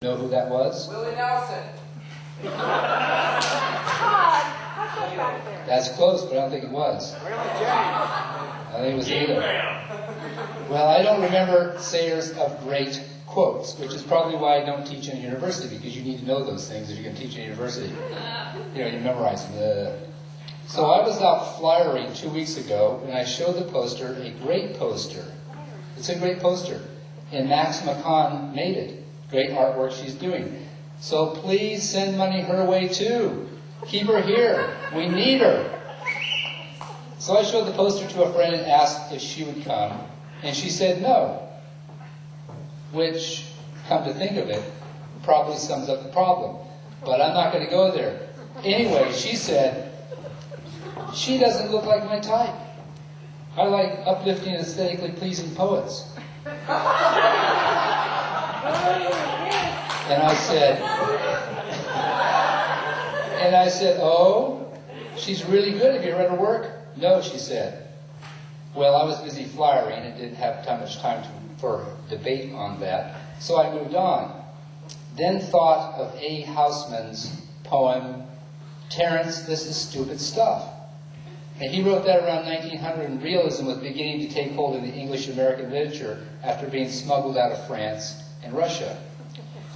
Know who that was? Willie Nelson. That's close, but I don't think it was. I think it was either. Well, I don't remember sayers of great quotes, which is probably why I don't teach in a university, because you need to know those things if you're going to teach in a university. You know, you memorize them. So I was out flyering 2 weeks ago, and I showed the poster, a great poster. It's a great poster. And Max McCon made it. Great artwork she's doing. So please send money her way too. Keep her here. We need her. So I showed the poster to a friend and asked if she would come. And she said no. Which, come to think of it, probably sums up the problem. But I'm not going to go there. Anyway, she said, she doesn't look like my type. I like uplifting and aesthetically pleasing poets. And I said, oh, she's really good. Have you read her work? No, she said. Well, I was busy flyering and didn't have much time for debate on that, so I moved on. Then thought of A. Houseman's poem, Terence, This is Stupid Stuff. And he wrote that around 1900, and realism was beginning to take hold in the English-American literature after being smuggled out of France and Russia.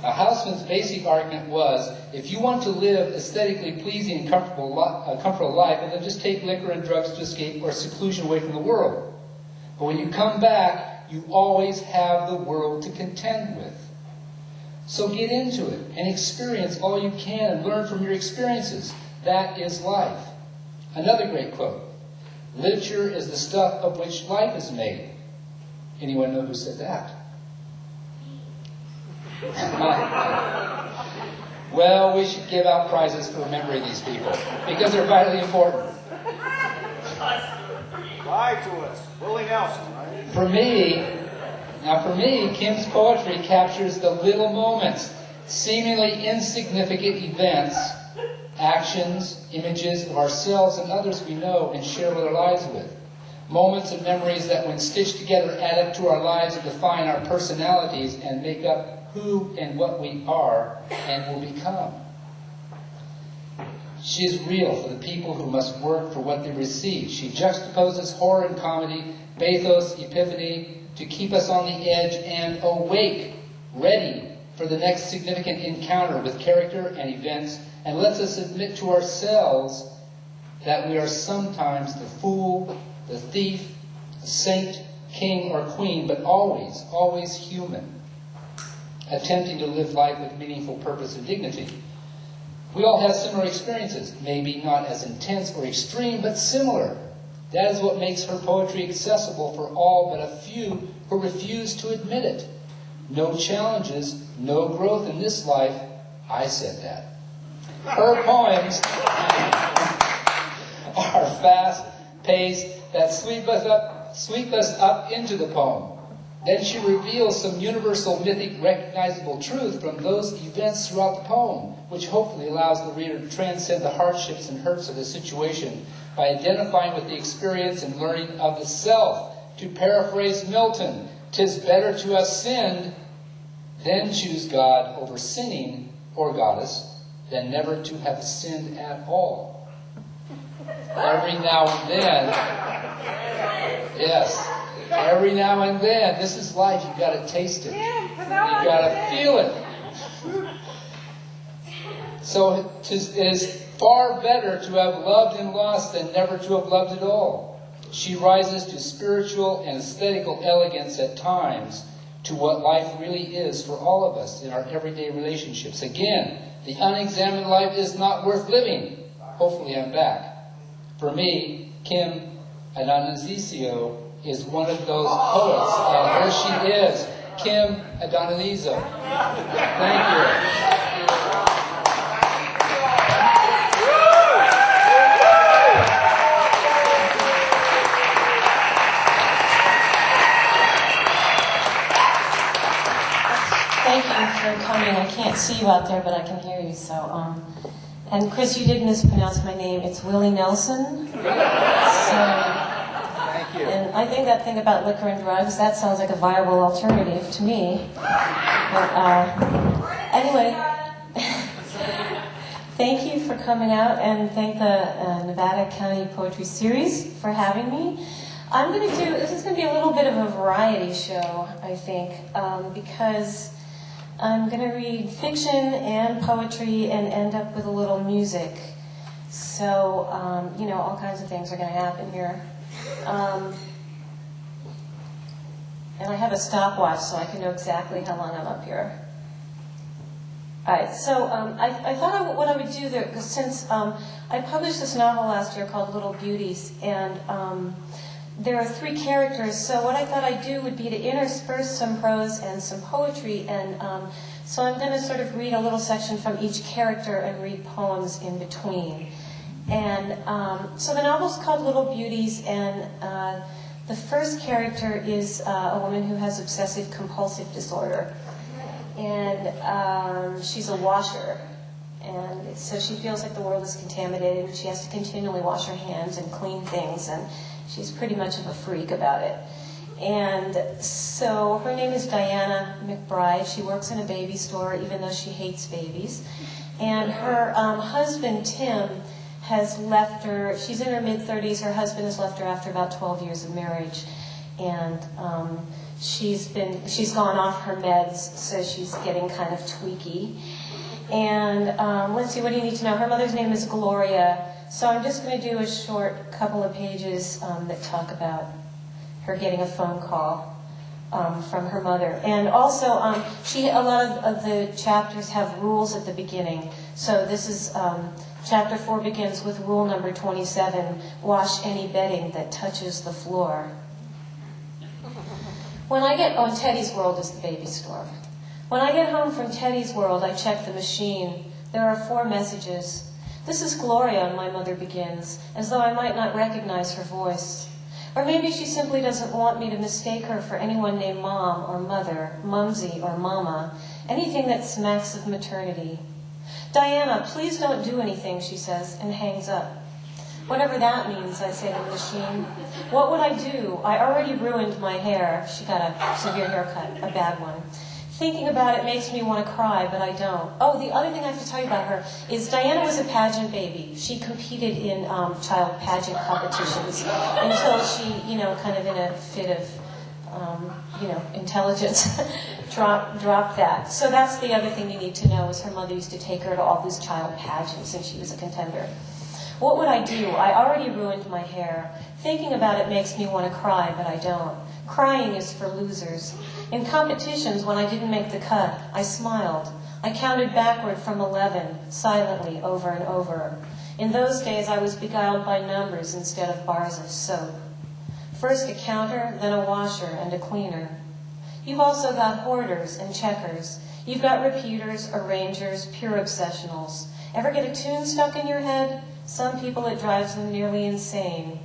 Now, Houseman's basic argument was, if you want to live aesthetically pleasing and comfortable life, then just take liquor and drugs to escape or seclusion away from the world. But when you come back, you always have the world to contend with. So get into it and experience all you can and learn from your experiences. That is life. Another great quote. Literature is the stuff of which life is made. Anyone know who said that? Well, we should give out prizes for remembering these people, because they're vitally important. Lie to us. Willie Nelson, right? For me, Kim's poetry captures the little moments, seemingly insignificant events, actions, images of ourselves and others we know and share our lives with. Moments and memories that, when stitched together, add up to our lives and define our personalities and make up who and what we are and will become. She is real for the people who must work for what they receive. She juxtaposes horror and comedy, bathos, epiphany, to keep us on the edge and awake, ready for the next significant encounter with character and events, and lets us admit to ourselves that we are sometimes the fool, the thief, the saint, king, or queen, but always, always human, attempting to live life with meaningful purpose and dignity. We all have similar experiences, maybe not as intense or extreme, but similar. That is what makes her poetry accessible for all but a few who refuse to admit it. No challenges, no growth in this life. I said that. Her poems are fast-paced that sweep us up into the poem. Then she reveals some universal, mythic, recognizable truth from those events throughout the poem, which hopefully allows the reader to transcend the hardships and hurts of the situation by identifying with the experience and learning of the self. To paraphrase Milton, "'Tis better to have sinned than choose God over sinning, or goddess, than never to have sinned at all." Every now and then, yes, every now and then, this is life. You've got to taste it. You've got to feel it. So it is far better to have loved and lost than never to have loved at all. She rises to spiritual and aesthetical elegance at times, to what life really is for all of us in our everyday relationships. Again, the unexamined life is not worth living. Hopefully I'm back. For me, Kim Adonizio is one of those poets, and here she is, Kim Adonizio. Thank you. Thank you for coming. I can't see you out there, but I can hear you. So, and Chris, you did mispronounce my name. It's Willie Nelson. So, Thank you. and I think that thing about liquor and drugs, that sounds like a viable alternative to me. But, and for coming out and thank the Nevada County Poetry Series for having me. This is going to be a little bit of a variety show, I think, because I'm going to read fiction and poetry and end up with a little music. So, all kinds of things are going to happen here. And I have a stopwatch so I can know exactly how long I'm up here. All right, so I thought what I would do there, since I published this novel last year called Little Beauties, and there are 3 characters, so what I thought I'd do would be to intersperse some prose and some poetry, and so I'm going to sort of read a little section from each character and read poems in between. And so the novel's called Little Beauties, and the first character is a woman who has obsessive-compulsive disorder. And she's a washer. And so she feels like the world is contaminated, and she has to continually wash her hands and clean things, and she's pretty much of a freak about it. And so her name is Diana Mcbride. She works in a baby store, even though she hates babies. And her husband, Tim, has left her. She's in her mid-30s. Her husband has left her after about 12 years of marriage. And she's gone off her meds, so she's getting kind of tweaky. And let's see, what do you need to know? Her mother's name is Gloria. So I'm just going to do a short couple of pages that talk about her getting a phone call from her mother. And also, a lot of the chapters have rules at the beginning. So this is, chapter 4 begins with rule number 27, wash any bedding that touches the floor. Teddy's World is the baby store. When I get home from Teddy's World, I check the machine. There are 4 messages. This is Gloria, my mother begins, as though I might not recognize her voice. Or maybe she simply doesn't want me to mistake her for anyone named Mom or Mother, Mumsy or Mama, anything that smacks of maternity. Diana, please don't do anything, she says, and hangs up. Whatever that means, I say to the machine. What would I do? I already ruined my hair. She got a severe haircut, a bad one. Thinking about it makes me want to cry, but I don't. Oh, the other thing I have to tell you about her is Diana was a pageant baby. She competed in child pageant competitions until she, kind of in a fit of, intelligence, dropped that. So that's the other thing you need to know is her mother used to take her to all these child pageants and she was a contender. What would I do? I already ruined my hair. Thinking about it makes me want to cry, but I don't. Crying is for losers. In competitions, when I didn't make the cut, I smiled. I counted backward from 11, silently, over and over. In those days, I was beguiled by numbers instead of bars of soap. First a counter, then a washer and a cleaner. You've also got hoarders and checkers. You've got repeaters, arrangers, pure obsessionals. Ever get a tune stuck in your head? Some people, it drives them nearly insane.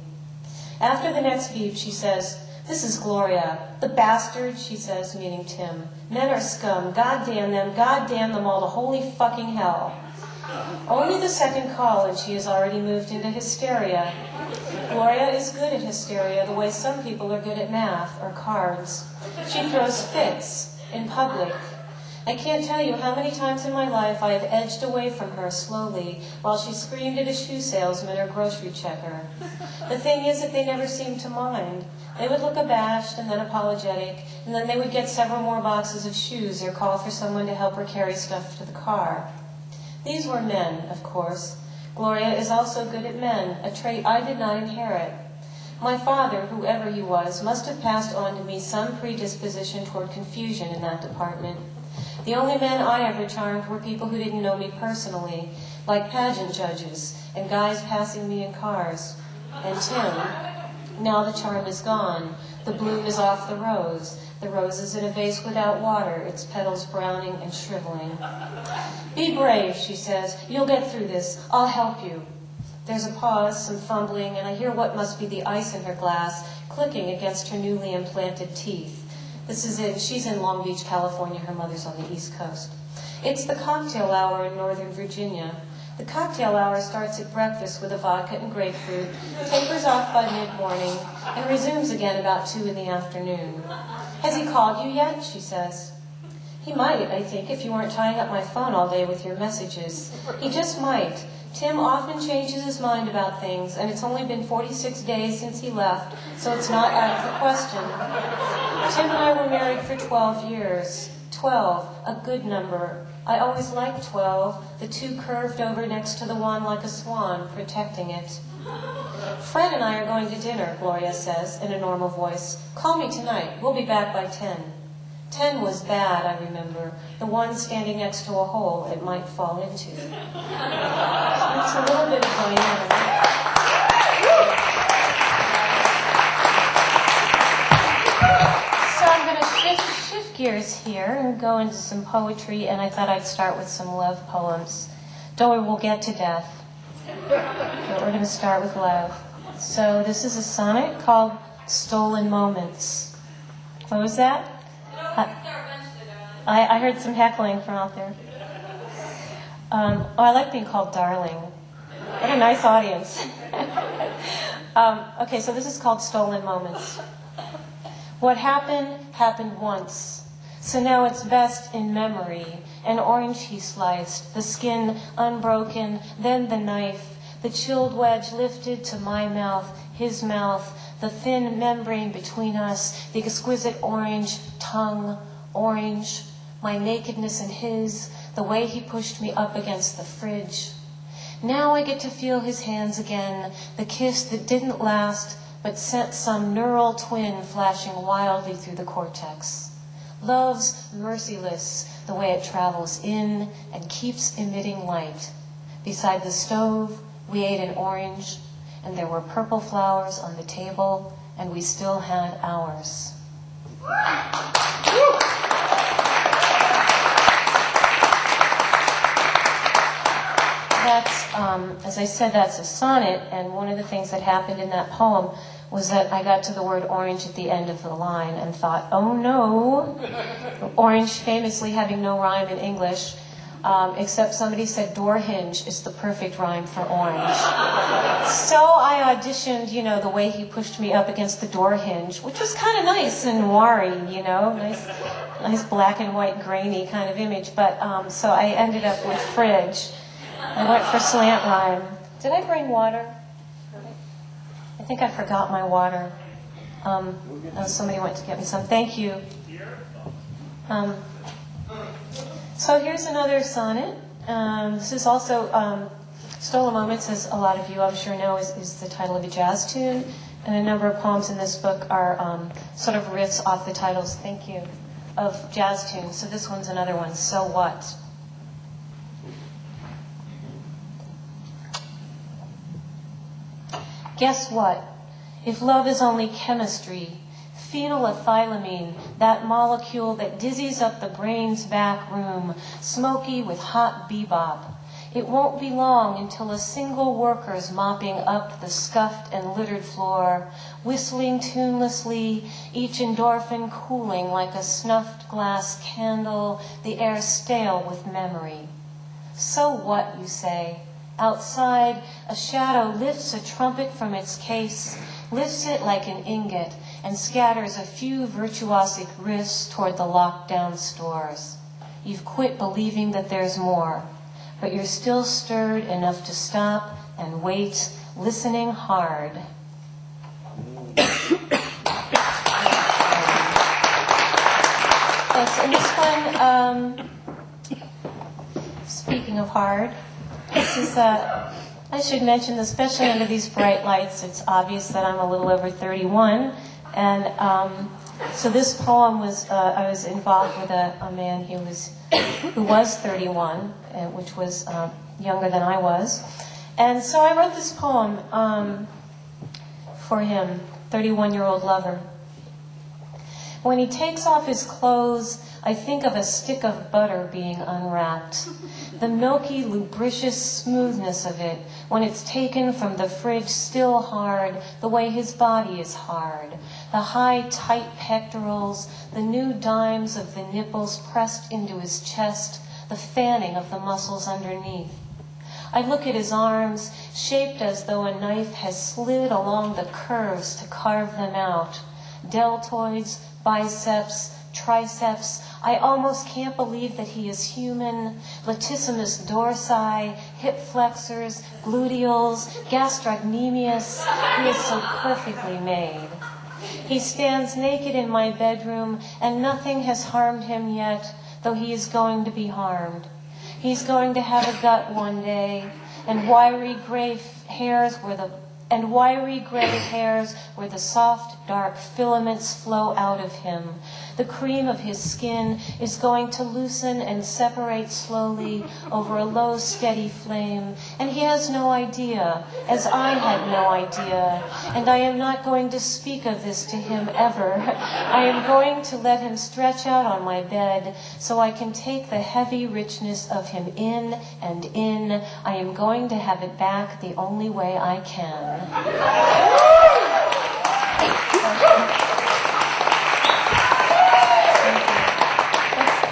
After the next beep, she says, "This is Gloria. The bastard," she says, meaning Tim. "Men are scum. God damn them all to holy fucking hell." Only the second call, and she has already moved into hysteria. Gloria is good at hysteria the way some people are good at math or cards. She throws fits in public. I can't tell you how many times in my life I have edged away from her slowly while she screamed at a shoe salesman or grocery checker. The thing is that they never seemed to mind. They would look abashed and then apologetic, and then they would get several more boxes of shoes or call for someone to help her carry stuff to the car. These were men, of course. Gloria is also good at men, a trait I did not inherit. My father, whoever he was, must have passed on to me some predisposition toward confusion in that department. The only men I ever charmed were people who didn't know me personally, like pageant judges and guys passing me in cars. And Tim, now the charm is gone. The bloom is off the rose. The rose is in a vase without water, its petals browning and shriveling. "Be brave," she says. "You'll get through this. I'll help you." There's a pause, some fumbling, and I hear what must be the ice in her glass clicking against her newly implanted teeth. She's in Long Beach, California. Her mother's on the East Coast. It's the cocktail hour in Northern Virginia. The cocktail hour starts at breakfast with a vodka and grapefruit, tapers off by mid-morning, and resumes again about 2 in the afternoon. "Has he called you yet?" she says. He might, I think, if you weren't tying up my phone all day with your messages. He just might. Tim often changes his mind about things, and it's only been 46 days since he left, so it's not out of the question. Tim and I were married for 12 years. 12, a good number. I always liked 12, the two curved over next to the one like a swan, protecting it. Fred and I are going to dinner, Gloria says, in a normal voice. Call me tonight. We'll be back by 10. 10 was bad, I remember. The one standing next to a hole it might fall into. It's a little bit of dynamic. So I'm going to shift gears here and go into some poetry, and I thought I'd start with some love poems. Don't worry, we'll get to death. But we're going to start with love. So this is a sonnet called Stolen Moments. What was that? I heard some heckling from out there. I like being called darling. What a nice audience. Okay, so this is called Stolen Moments. What happened, happened once. So now it's best in memory. An orange he sliced, the skin unbroken, then the knife, the chilled wedge lifted to my mouth, his mouth, the thin membrane between us, the exquisite orange tongue, orange, my nakedness and his, the way he pushed me up against the fridge. Now I get to feel his hands again, the kiss that didn't last, but sent some neural twin flashing wildly through the cortex. Love's merciless, the way it travels in and keeps emitting light. Beside the stove, we ate an orange, and there were purple flowers on the table, and we still had ours. That's, as I said, that's a sonnet, and one of the things that happened in that poem was that I got to the word orange at the end of the line and thought, oh no, orange famously having no rhyme in English, except somebody said door hinge is the perfect rhyme for orange. So I auditioned, the way he pushed me up against the door hinge, which was kind of nice and noiry, nice black and white grainy kind of image, but so I ended up with fridge. I went for slant rhyme. Did I bring water? I think I forgot my water. Somebody went to get me some. Thank you. So here's another sonnet. This is also Stolen Moments, as a lot of you I'm sure know, is the title of a jazz tune. And a number of poems in this book are sort of riffs off the titles, thank you, of jazz tunes. So this one's another one, So What? Guess what? If love is only chemistry, phenylethylamine, that molecule that dizzies up the brain's back room, smoky with hot bebop, it won't be long until a single worker's mopping up the scuffed and littered floor, whistling tunelessly, each endorphin cooling like a snuffed glass candle, the air stale with memory. So what, you say? Outside, a shadow lifts a trumpet from its case, lifts it like an ingot, and scatters a few virtuosic riffs toward the locked-down stores. You've quit believing that there's more, but you're still stirred enough to stop and wait, listening hard. Thanks. And this one, speaking of hard, this is, I should mention, especially under these bright lights, it's obvious that I'm a little over 31. And so this poem was, I was involved with a man who was 31, which was younger than I was. And so I wrote this poem for him, 31-year-old lover. When he takes off his clothes, I think of a stick of butter being unwrapped. The milky, lubricious smoothness of it when it's taken from the fridge still hard, the way his body is hard. The high, tight pectorals, the new dimes of the nipples pressed into his chest, the fanning of the muscles underneath. I look at his arms, shaped as though a knife has slid along the curves to carve them out. Deltoids, biceps, triceps. I almost can't believe that he is human. Latissimus dorsi, hip flexors, gluteals, gastrocnemius. He is so perfectly made. He stands naked in my bedroom, and nothing has harmed him yet, though he is going to be harmed. He's going to have a gut one day, and wiry gray hairs where the soft, dark filaments flow out of him. The cream of his skin is going to loosen and separate slowly over a low, steady flame, and he has no idea, as I had no idea, and I am not going to speak of this to him ever. I am going to let him stretch out on my bed so I can take the heavy richness of him in and in. I am going to have it back the only way I can.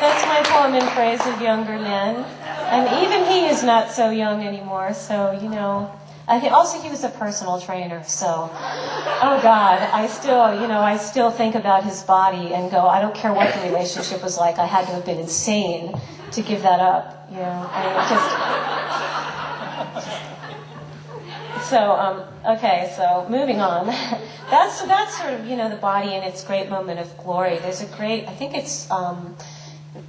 That's my poem in praise of younger men. And even he is not so young anymore, so, you know. Also, he was a personal trainer, so, oh God, I still think about his body and go, I don't care what the relationship was like, I had to have been insane to give that up, you know. I mean, so, okay, so moving on. That's sort of, you know, the body in its great moment of glory. There's a great, I think it's,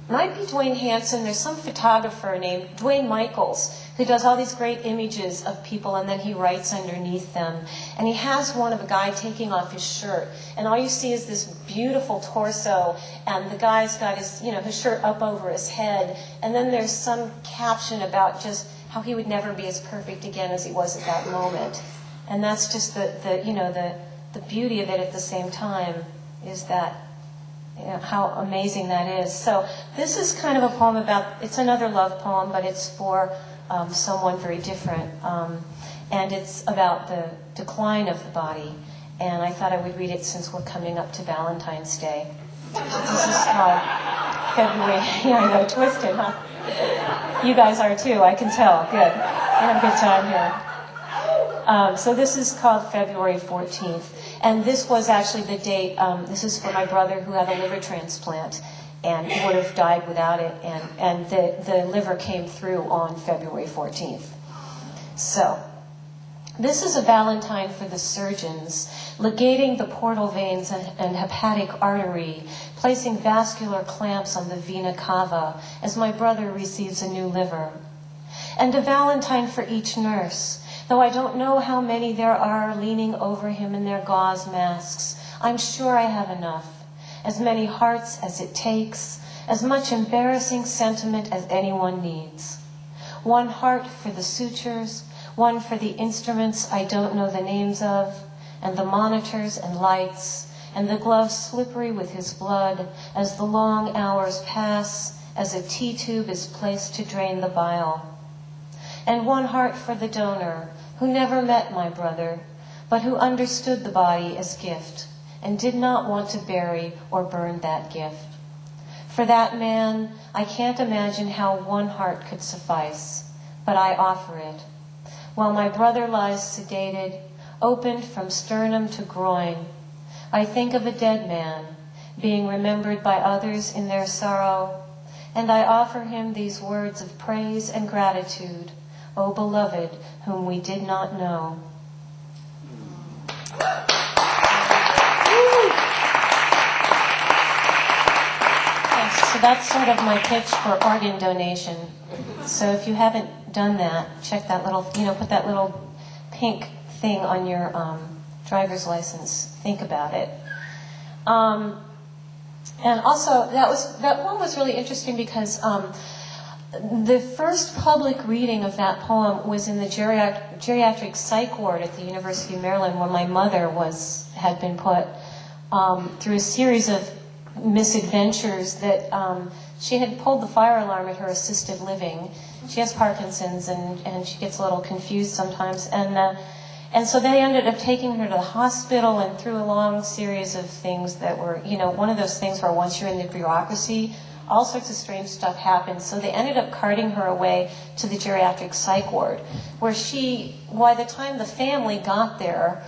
might be Dwayne Hansen. There's some photographer named Dwayne Michaels who does all these great images of people, and then he writes underneath them. And he has one of a guy taking off his shirt, and all you see is this beautiful torso, and the guy's got his, you know, his shirt up over his head, and then there's some caption about just how he would never be as perfect again as he was at that moment. And that's just the beauty of it at the same time, is that, you know, how amazing that is. So this is kind of a poem about, it's another love poem, but it's for someone very different. And it's about the decline of the body. And I thought I would read it since we're coming up to Valentine's Day. This is called February. Yeah, I know, twisted, huh? You guys are too, I can tell. Good. We have a good time here. So this is called February 14th. And this was actually the date, this is for my brother who had a liver transplant, and he would have died without it, and the liver came through on February 14th. So, this is a Valentine for the surgeons, ligating the portal veins and hepatic artery, placing vascular clamps on the vena cava as my brother receives a new liver. And a Valentine for each nurse, though I don't know how many there are leaning over him in their gauze masks. I'm sure I have enough. As many hearts as it takes, as much embarrassing sentiment as anyone needs. One heart for the sutures, one for the instruments I don't know the names of, and the monitors and lights, and the gloves slippery with his blood as the long hours pass, as a T-tube is placed to drain the bile. And one heart for the donor, who never met my brother, but who understood the body as gift, and did not want to bury or burn that gift. For that man, I can't imagine how one heart could suffice, but I offer it. While my brother lies sedated, opened from sternum to groin, I think of a dead man, being remembered by others in their sorrow, and I offer him these words of praise and gratitude, O beloved, whom we did not know. So that's sort of my pitch for organ donation. So if you haven't done that, check that little, put that little pink thing on your driver's license. Think about it. And also, that one was really interesting because the first public reading of that poem was in the geriatric psych ward at the University of Maryland, where my mother had been put through a series of misadventures that she had pulled the fire alarm at her assisted living. She has Parkinson's, and she gets a little confused sometimes. And so they ended up taking her to the hospital and through a long series of things that were, one of those things where once you're in the bureaucracy, all sorts of strange stuff happens. So they ended up carting her away to the geriatric psych ward, where by the time the family got there,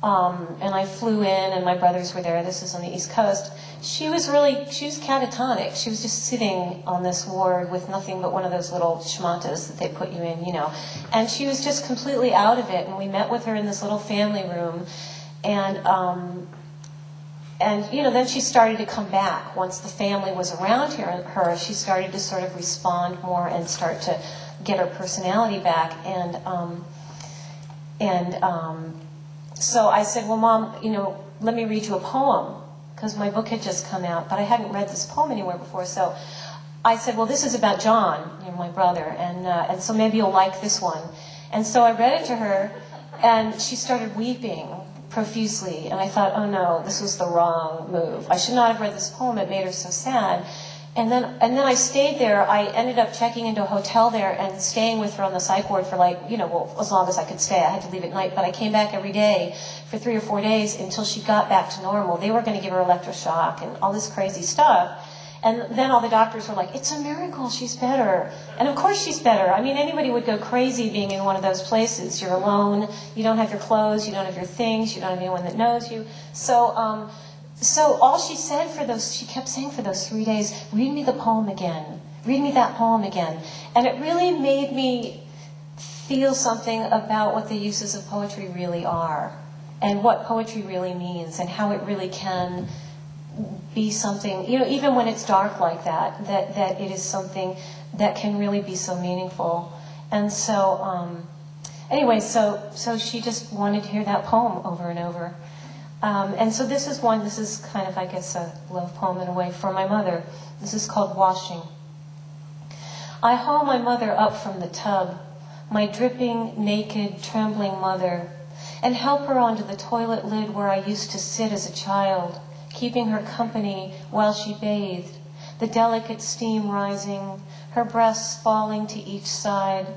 and I flew in, and my brothers were there. This is on the East Coast. She was catatonic. She was just sitting on this ward with nothing but one of those little schmatas that they put you in, And she was just completely out of it. And we met with her in this little family room, and then she started to come back. Once the family was around her, she started to sort of respond more and start to get her personality back. So I said, well, Mom, let me read you a poem, because my book had just come out, but I hadn't read this poem anywhere before. So I said, well, this is about John, my brother, and so maybe you'll like this one. And so I read it to her, and she started weeping profusely, and I thought, oh no, this was the wrong move. I should not have read this poem. It made her so sad. And then I stayed there. I ended up checking into a hotel there and staying with her on the psych ward for as long as I could stay. I had to leave at night, but I came back every day for 3 or 4 days until she got back to normal. They were going to give her electroshock and all this crazy stuff. And then all the doctors were like, it's a miracle, she's better. And of course she's better. I mean, anybody would go crazy being in one of those places. You're alone, you don't have your clothes, you don't have your things, you don't have anyone that knows you. So all she said she kept saying for those 3 days, read me the poem again. Read me that poem again. And it really made me feel something about what the uses of poetry really are, and what poetry really means, and how it really can be something, even when it's dark like that it is something that can really be so meaningful. And so, anyway, so she just wanted to hear that poem over and over. And so this is kind of, I guess, a love poem in a way for my mother. This is called Washing. I haul my mother up from the tub, my dripping, naked, trembling mother, and help her onto the toilet lid where I used to sit as a child, keeping her company while she bathed, the delicate steam rising, her breasts falling to each side,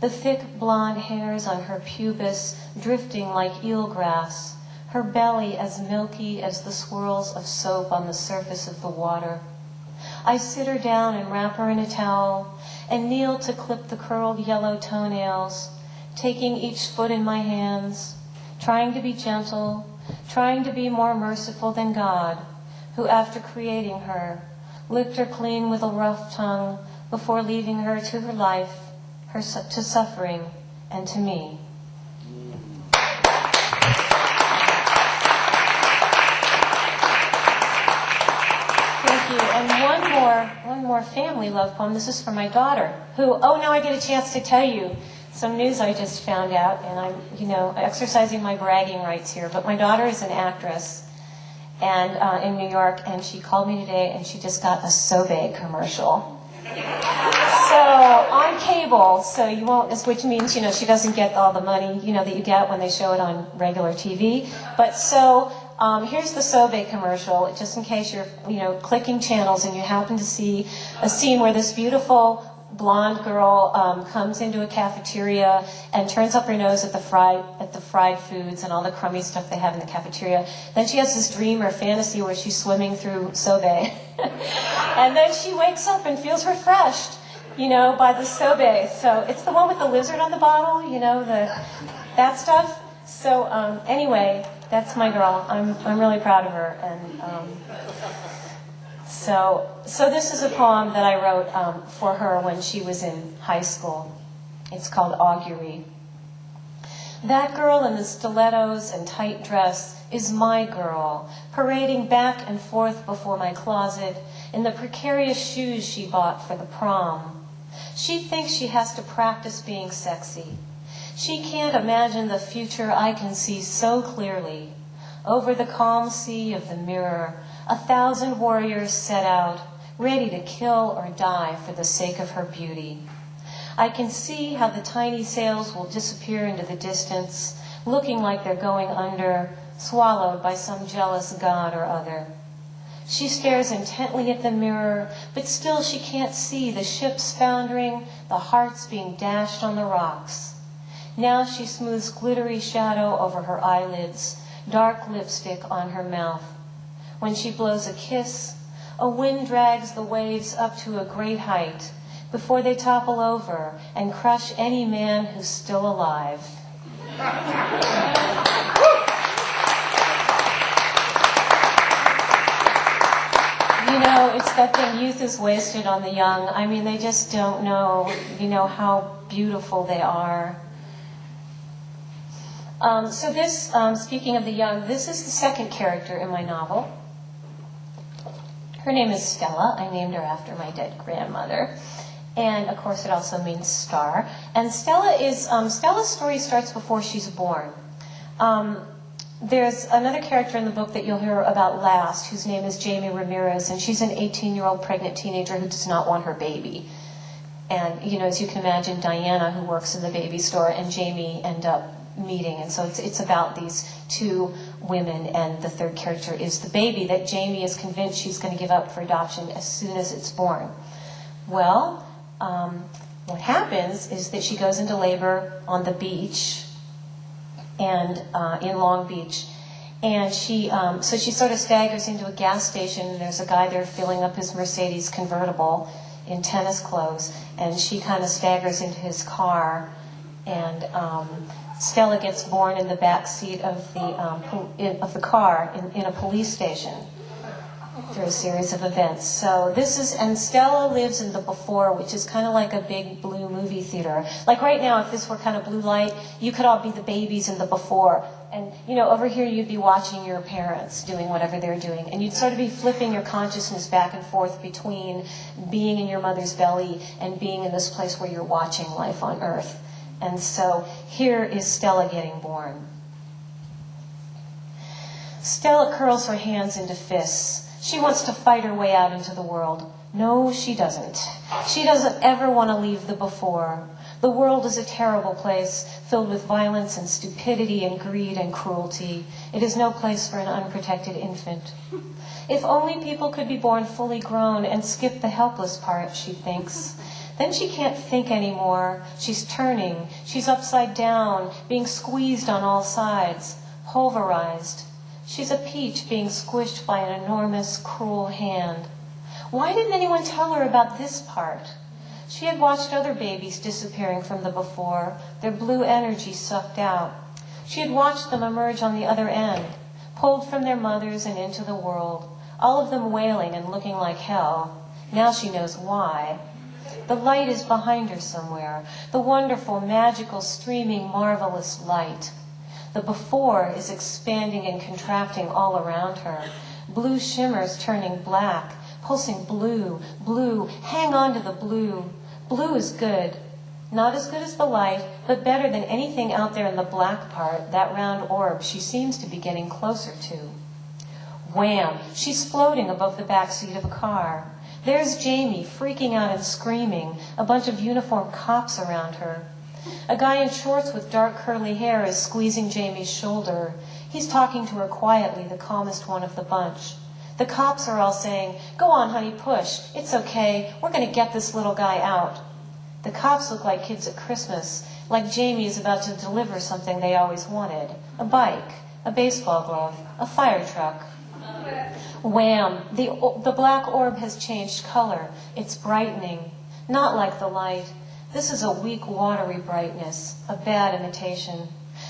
the thick blonde hairs on her pubis drifting like eelgrass, her belly as milky as the swirls of soap on the surface of the water. I sit her down and wrap her in a towel and kneel to clip the curled yellow toenails, taking each foot in my hands, trying to be gentle, trying to be more merciful than God, who after creating her, licked her clean with a rough tongue before leaving her to her life, to suffering, and to me. Thank you. And one more family love poem. This is for my daughter, who, now I get a chance to tell you some news I just found out, and I'm, exercising my bragging rights here, but my daughter is an actress and in New York, and she called me today, and she just got a Sobe commercial. So, on cable, so you won't, which means, she doesn't get all the money, that you get when they show it on regular TV. But so, here's the Sobe commercial, just in case you're, clicking channels and you happen to see a scene where this beautiful blonde girl comes into a cafeteria and turns up her nose at the fried foods and all the crummy stuff they have in the cafeteria. Then she has this dream or fantasy where she's swimming through Sobe. And then she wakes up and feels refreshed, by the Sobe. So it's the one with the lizard on the bottle, that stuff. So anyway, that's my girl. I'm really proud of her. And So this is a poem that I wrote for her when she was in high school. It's called Augury. That girl in the stilettos and tight dress is my girl, parading back and forth before my closet in the precarious shoes she bought for the prom. She thinks she has to practice being sexy. She can't imagine the future I can see so clearly. Over the calm sea of the mirror, 1,000 warriors set out, ready to kill or die for the sake of her beauty. I can see how the tiny sails will disappear into the distance, looking like they're going under, swallowed by some jealous god or other. She stares intently at the mirror, but still she can't see the ships foundering, the hearts being dashed on the rocks. Now she smooths glittery shadow over her eyelids, dark lipstick on her mouth. When she blows a kiss, a wind drags the waves up to a great height before they topple over and crush any man who's still alive. It's that thing, youth is wasted on the young. I mean, they just don't know, how beautiful they are. So this, speaking of the young, this is the second character in my novel. Her name is Stella. I named her after my dead grandmother. And, of course, it also means star. And Stella's story starts before she's born. There's another character in the book that you'll hear about last, whose name is Jamie Ramirez, and she's an 18-year-old pregnant teenager who does not want her baby. And, as you can imagine, Diana, who works in the baby store, and Jamie end up meeting. And so it's about these two women, and the third character is the baby that Jamie is convinced she's going to give up for adoption as soon as it's born. Well, what happens is that she goes into labor on the beach, and in Long Beach, and she sort of staggers into a gas station, and there's a guy there filling up his Mercedes convertible in tennis clothes, and she kind of staggers into his car, and Stella gets born in the back seat of the car in a police station through a series of events. So and Stella lives in the before, which is kind of like a big blue movie theater. Like right now, if this were kind of blue light, you could all be the babies in the before. And, over here you'd be watching your parents doing whatever they're doing. And you'd sort of be flipping your consciousness back and forth between being in your mother's belly and being in this place where you're watching life on Earth. And so here is Stella getting born. Stella curls her hands into fists. She wants to fight her way out into the world. No, she doesn't. She doesn't ever want to leave the before. The world is a terrible place, filled with violence and stupidity and greed and cruelty. It is no place for an unprotected infant. If only people could be born fully grown and skip the helpless part, she thinks. Then she can't think anymore. She's turning. She's upside down, being squeezed on all sides, pulverized. She's a peach being squished by an enormous, cruel hand. Why didn't anyone tell her about this part? She had watched other babies disappearing from the before, their blue energy sucked out. She had watched them emerge on the other end, pulled from their mothers and into the world, all of them wailing and looking like hell. Now she knows why. The light is behind her somewhere, the wonderful, magical, streaming, marvelous light. The before is expanding and contracting all around her. Blue shimmers turning black, pulsing blue, blue. Hang on to the blue. Blue is good. Not as good as the light, but better than anything out there in the black part, that round orb she seems to be getting closer to. Wham! She's floating above the back seat of a car. There's Jamie, freaking out and screaming, a bunch of uniformed cops around her. A guy in shorts with dark curly hair is squeezing Jamie's shoulder. He's talking to her quietly, the calmest one of the bunch. The cops are all saying, "Go on, honey, push. It's okay. We're going to get this little guy out." The cops look like kids at Christmas, like Jamie is about to deliver something they always wanted. A bike, a baseball glove, a fire truck. Wham! The black orb has changed color. It's brightening. Not like the light. This is a weak, watery brightness, a bad imitation.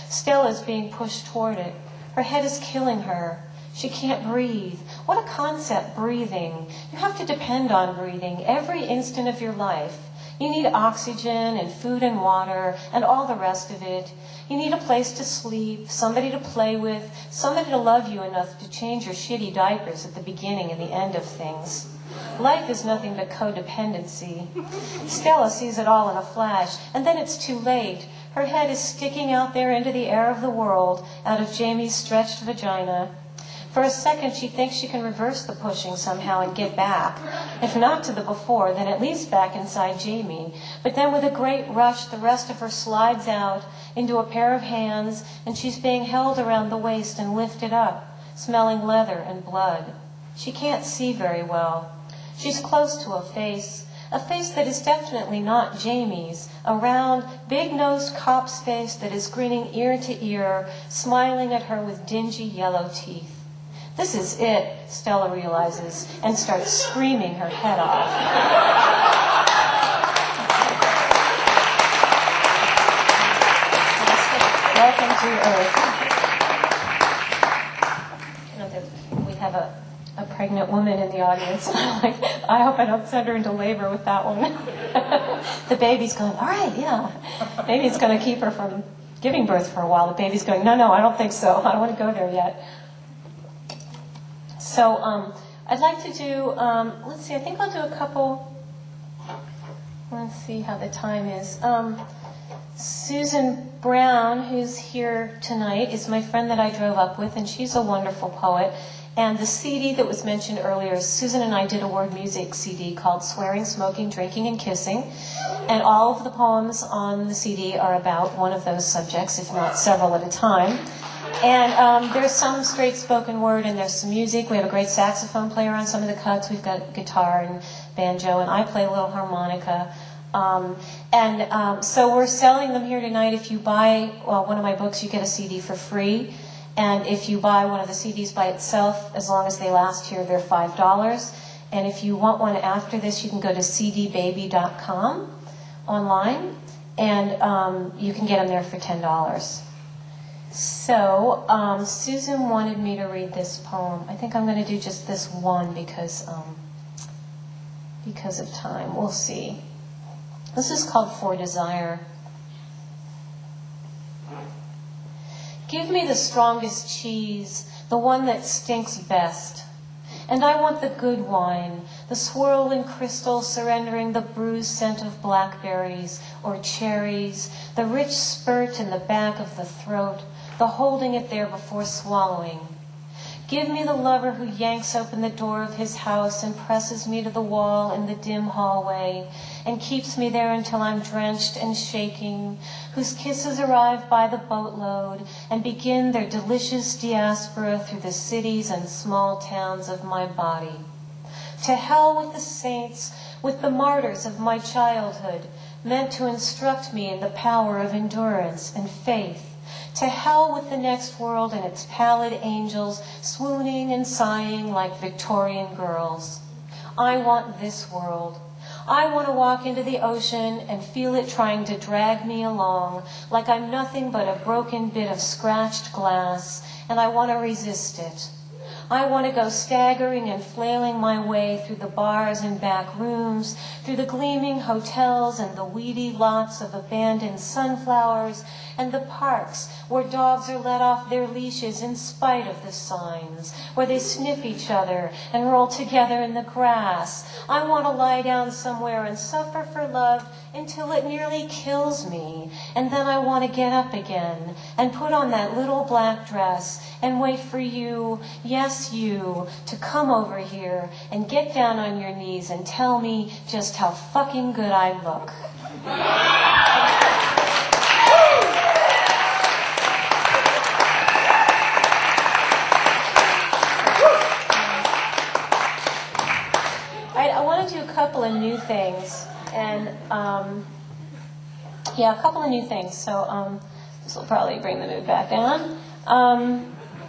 Stella is being pushed toward it. Her head is killing her. She can't breathe. What a concept, breathing. You have to depend on breathing every instant of your life. You need oxygen and food and water and all the rest of it. You need a place to sleep, somebody to play with, somebody to love you enough to change your shitty diapers at the beginning and the end of things. Life is nothing but codependency. Stella sees it all in a flash, and then it's too late. Her head is sticking out there into the air of the world, out of Jamie's stretched vagina. For a second, she thinks she can reverse the pushing somehow and get back. If not to the before, then at least back inside Jamie. But then with a great rush, the rest of her slides out into a pair of hands, and she's being held around the waist and lifted up, smelling leather and blood. She can't see very well. She's close to a face that is definitely not Jamie's, a round, big-nosed cop's face that is grinning ear to ear, smiling at her with dingy yellow teeth. This is it, Stella realizes, and starts screaming her head off. Welcome to Earth. We have a prayer. pregnant woman in the audience. And I'm like, I hope I don't send her into labor with that one. The baby's going, all right, yeah. Maybe it's going to keep her from giving birth for a while. The baby's going, no, I don't think so. I don't want to go there yet. So I'd like to do, let's see, I think I'll do a couple. Let's see how the time is. Susan Brown, who's here tonight, is my friend that I drove up with, and she's a wonderful poet. And the CD that was mentioned earlier, Susan and I did a word music CD called Swearing, Smoking, Drinking, and Kissing. And all of the poems on the CD are about one of those subjects, if not several at a time. And there's some straight spoken word, and there's some music. We have a great saxophone player on some of the cuts. We've got guitar and banjo, and I play a little harmonica. So we're selling them here tonight. If you buy one of my books, you get a CD for free. And if you buy one of the CDs by itself, as long as they last here, they're $5. And if you want one after this, you can go to cdbaby.com online, and you can get them there for $10. So Susan wanted me to read this poem. I think I'm going to do just this one because of time. We'll see. This is called For Desire. Give me the strongest cheese, the one that stinks best. And I want the good wine, the swirling crystal surrendering the bruised scent of blackberries or cherries, the rich spurt in the back of the throat, the holding it there before swallowing. Give me the lover who yanks open the door of his house and presses me to the wall in the dim hallway and keeps me there until I'm drenched and shaking, whose kisses arrive by the boatload and begin their delicious diaspora through the cities and small towns of my body. To hell with the saints, with the martyrs of my childhood, meant to instruct me in the power of endurance and faith. To hell with the next world and its pallid angels swooning and sighing like Victorian girls. I want this world. I want to walk into the ocean and feel it trying to drag me along like I'm nothing but a broken bit of scratched glass, and I want to resist it. I want to go staggering and flailing my way through the bars and back rooms, through the gleaming hotels and the weedy lots of abandoned sunflowers, and the parks where dogs are let off their leashes in spite of the signs, where they sniff each other and roll together in the grass. I want to lie down somewhere and suffer for love until it nearly kills me. And then I want to get up again and put on that little black dress and wait for you, yes you, to come over here and get down on your knees and tell me just how fucking good I look. I want to do a couple of new things, and a couple of new things. So this will probably bring the mood back down.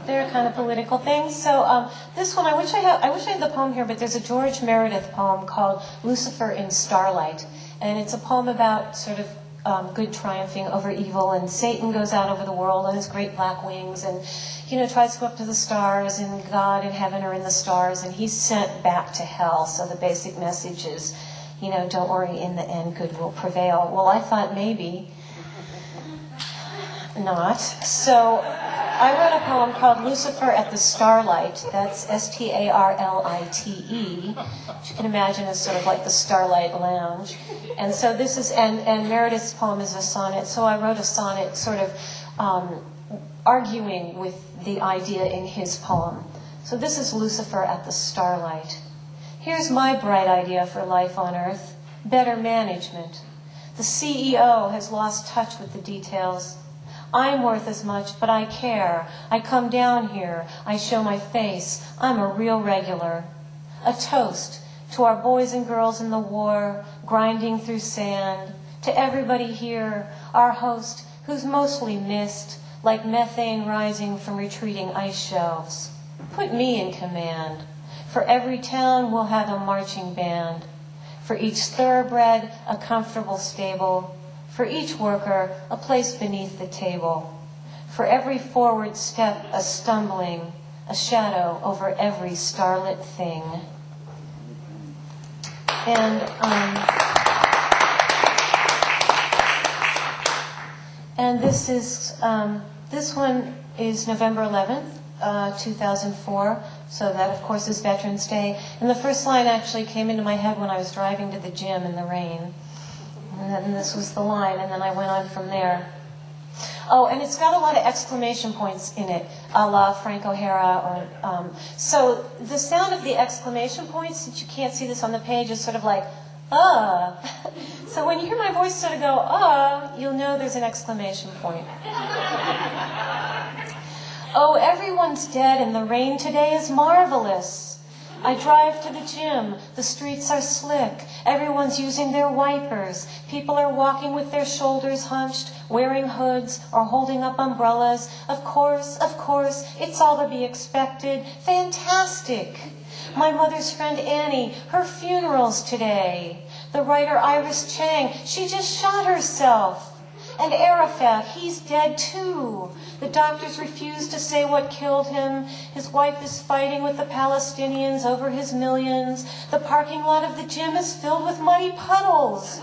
They're kind of political things. So this one, I wish I had the poem here, but there's a George Meredith poem called Lucifer in Starlight, and it's a poem about sort of good triumphing over evil, and Satan goes out over the world on his great black wings and, tries to go up to the stars, and God and heaven are in the stars, and he's sent back to hell. So the basic message is, don't worry, in the end, good will prevail. Well, I thought maybe not. So I wrote a poem called Lucifer at the Starlight. That's Starlite, which you can imagine as sort of like the Starlight Lounge. And so this is, and Meredith's poem is a sonnet. So I wrote a sonnet sort of arguing with the idea in his poem. So this is Lucifer at the Starlight. Here's my bright idea for life on earth: better management. The CEO has lost touch with the details. I'm worth as much, but I care. I come down here. I show my face. I'm a real regular. A toast to our boys and girls in the war, grinding through sand. To everybody here, our host, who's mostly missed, like methane rising from retreating ice shelves. Put me in command. For every town, we'll have a marching band. For each thoroughbred, a comfortable stable. For each worker, a place beneath the table. For every forward step, a stumbling. a shadow over every starlit thing. And this one is November 11th, 2004. So that, of course, is Veterans Day. And the first line actually came into my head when I was driving to the gym in the rain. And then this was the line, and then I went on from there. Oh, and it's got a lot of exclamation points in it, a la Frank O'Hara. So the sound of the exclamation points, since you can't see this on the page, is sort of like, So when you hear my voice sort of go, you'll know there's an exclamation point. Oh, everyone's dead, and the rain today is marvelous. I drive to the gym. The streets are slick. Everyone's using their wipers. People are walking with their shoulders hunched, wearing hoods, or holding up umbrellas. Of course, it's all to be expected. Fantastic. My mother's friend Annie, her funeral's today. The writer Iris Chang, she just shot herself. And Arafat, he's dead too. The doctors refuse to say what killed him. His wife is fighting with the Palestinians over his millions. The parking lot of the gym is filled with muddy puddles.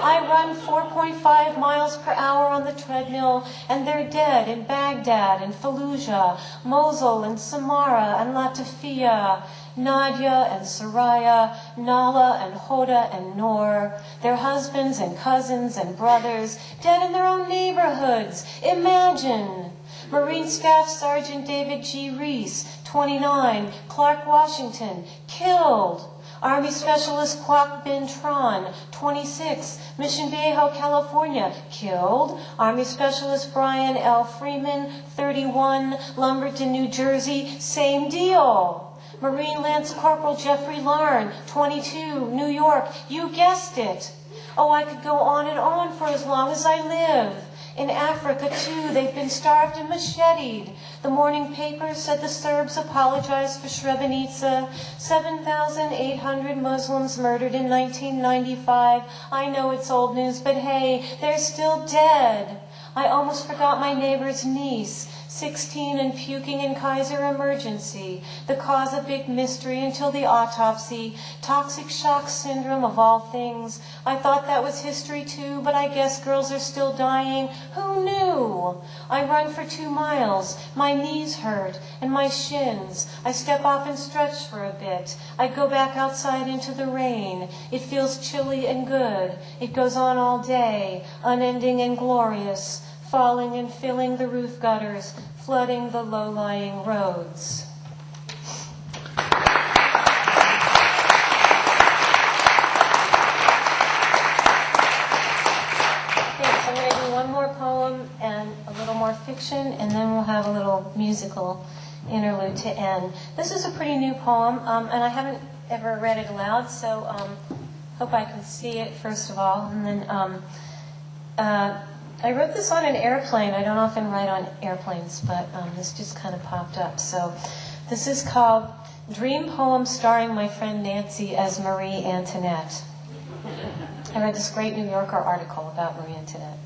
I run 4.5 miles per hour on the treadmill, and they're dead in Baghdad and Fallujah, Mosul and Samara and Latakia, Nadia and Soraya, Nala and Hoda and Noor, their husbands and cousins and brothers, dead in their own neighborhoods. Imagine. Marine Staff Sergeant David G. Reese, 29, Clark, Washington, killed. Army Specialist Kwok Bin Tran, 26, Mission Viejo, California, killed. Army Specialist Brian L. Freeman, 31, Lumberton, New Jersey, same deal. Marine Lance Corporal Jeffrey Larn, 22, New York, you guessed it. Oh, I could go on and on for as long as I live. In Africa, too, they've been starved and macheted. The morning paper said the Serbs apologized for Srebrenica. 7,800 Muslims murdered in 1995. I know it's old news, but hey, they're still dead. I almost forgot my neighbor's niece, 16 and puking in Kaiser emergency. The cause a big mystery until the autopsy. Toxic shock syndrome of all things. I thought that was history too, but I guess girls are still dying. Who knew? I run for 2 miles. My knees hurt and my shins. I step off and stretch for a bit. I go back outside into the rain. It feels chilly and good. It goes on all day, unending and glorious, falling and filling the roof gutters, flooding the low-lying roads. Okay, so I'm going to do one more poem and a little more fiction, and then we'll have a little musical interlude to end. This is a pretty new poem, and I haven't ever read it aloud, so hope I can see it first of all. And then I wrote this on an airplane. I don't often write on airplanes, but this just kind of popped up. So this is called Dream Poem Starring My Friend Nancy as Marie Antoinette. I read this great New Yorker article about Marie Antoinette.